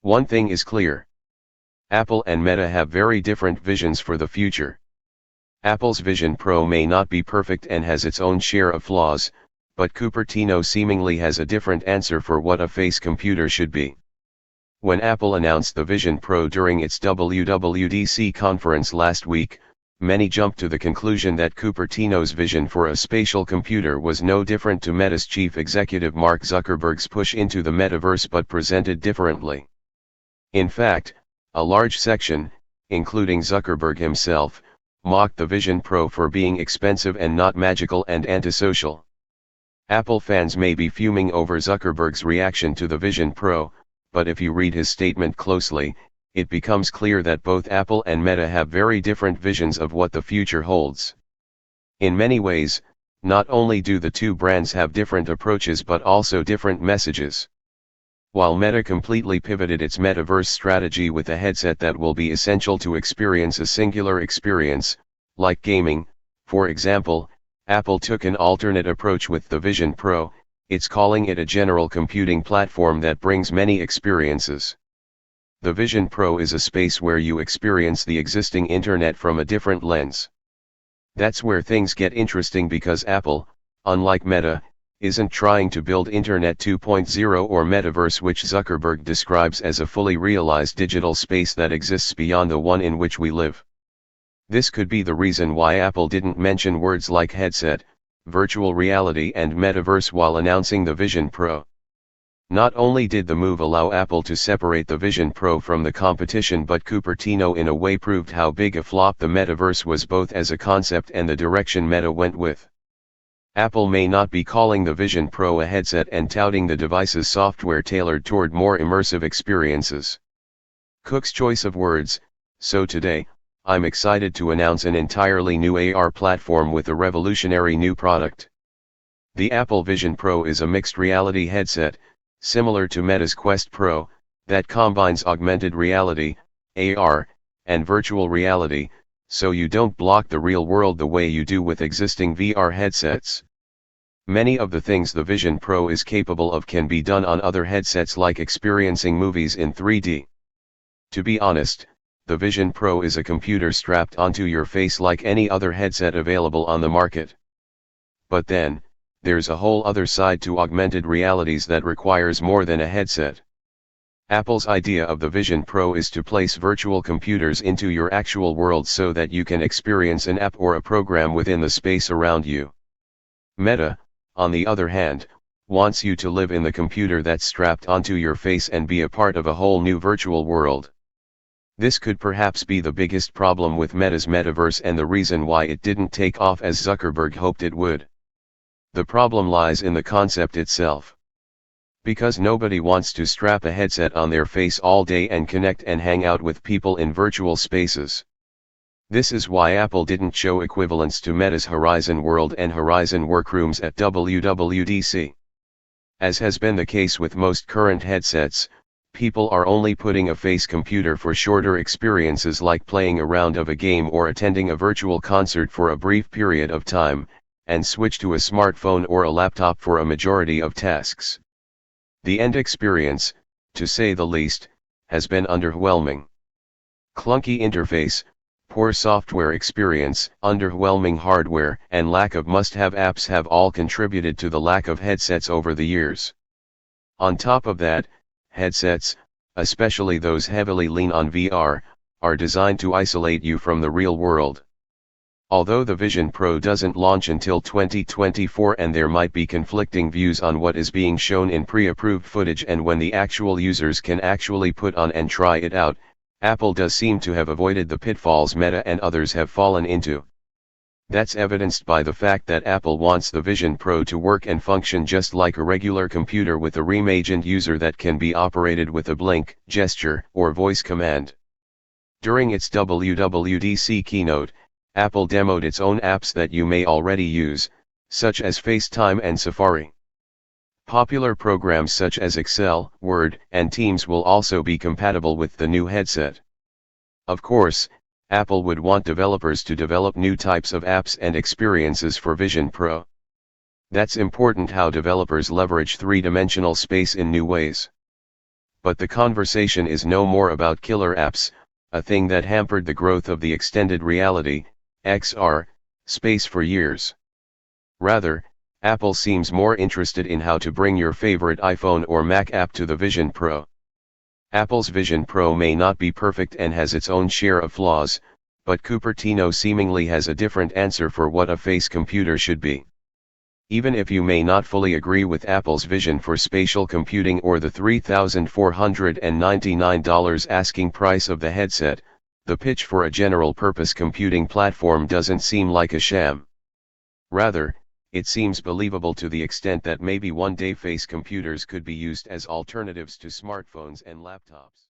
One thing is clear. Apple and Meta have very different visions for the future. Apple's Vision Pro may not be perfect and has its own share of flaws, but Cupertino seemingly has a different answer for what a face computer should be. When Apple announced the Vision Pro during its WWDC conference last week, many jumped to the conclusion that Cupertino's vision for a spatial computer was no different to Meta's chief executive Mark Zuckerberg's push into the metaverse but presented differently. In fact, a large section, including Zuckerberg himself, mocked the Vision Pro for being expensive and not magical and antisocial. Apple fans may be fuming over Zuckerberg's reaction to the Vision Pro, but if you read his statement closely, it becomes clear that both Apple and Meta have very different visions of what the future holds. In many ways, not only do the two brands have different approaches but also different messages. While Meta completely pivoted its metaverse strategy with a headset that will be essential to experience a singular experience, like gaming, for example, Apple took an alternate approach with the Vision Pro. It's calling it a general computing platform that brings many experiences. The Vision Pro is a space where you experience the existing internet from a different lens. That's where things get interesting because Apple, unlike Meta, isn't trying to build Internet 2.0 or Metaverse, which Zuckerberg describes as a fully realized digital space that exists beyond the one in which we live. This could be the reason why Apple didn't mention words like headset, virtual reality and metaverse while announcing the Vision Pro. Not only did the move allow Apple to separate the Vision Pro from the competition, but Cupertino in a way proved how big a flop the metaverse was both as a concept and the direction Meta went with. Apple may not be calling the Vision Pro a headset and touting the device's software tailored toward more immersive experiences. Cook's choice of words. So today, I'm excited to announce an entirely new AR platform with a revolutionary new product. The Apple Vision Pro is a mixed reality headset, similar to Meta's Quest Pro, that combines augmented reality, AR, and virtual reality, so you don't block the real world the way you do with existing VR headsets. Many of the things the Vision Pro is capable of can be done on other headsets, like experiencing movies in 3D. To be honest, the Vision Pro is a computer strapped onto your face like any other headset available on the market. But then, there's a whole other side to augmented realities that requires more than a headset. Apple's idea of the Vision Pro is to place virtual computers into your actual world so that you can experience an app or a program within the space around you. Meta, on the other hand, wants you to live in the computer that's strapped onto your face and be a part of a whole new virtual world. This could perhaps be the biggest problem with Meta's metaverse and the reason why it didn't take off as Zuckerberg hoped it would. The problem lies in the concept itself. Because nobody wants to strap a headset on their face all day and connect and hang out with people in virtual spaces. This is why Apple didn't show equivalents to Meta's Horizon World and Horizon Workrooms at WWDC. As has been the case with most current headsets, people are only putting a face computer for shorter experiences like playing a round of a game or attending a virtual concert for a brief period of time, and switch to a smartphone or a laptop for a majority of tasks. The end experience, to say the least, has been underwhelming. Clunky interface, poor software experience, underwhelming hardware, and lack of must-have apps have all contributed to the lack of headsets over the years. On top of that, headsets, especially those heavily lean on VR, are designed to isolate you from the real world. Although the Vision Pro doesn't launch until 2024 and there might be conflicting views on what is being shown in pre-approved footage and when the actual users can actually put on and try it out, Apple does seem to have avoided the pitfalls Meta and others have fallen into. That's evidenced by the fact that Apple wants the Vision Pro to work and function just like a regular computer with a reimagined user that can be operated with a blink, gesture, or voice command. During its WWDC keynote, Apple demoed its own apps that you may already use, such as FaceTime and Safari. Popular programs such as Excel, Word, and Teams will also be compatible with the new headset. Of course, Apple would want developers to develop new types of apps and experiences for Vision Pro. That's important, how developers leverage three-dimensional space in new ways. But the conversation is no more about killer apps, a thing that hampered the growth of the extended reality, XR, space for years. Rather, Apple seems more interested in how to bring your favorite iPhone or Mac app to the Vision Pro. Apple's Vision Pro may not be perfect and has its own share of flaws, but Cupertino seemingly has a different answer for what a face computer should be. Even if you may not fully agree with Apple's vision for spatial computing or the $3,499 asking price of the headset, the pitch for a general-purpose computing platform doesn't seem like a sham. Rather, it seems believable to the extent that maybe one day face computers could be used as alternatives to smartphones and laptops.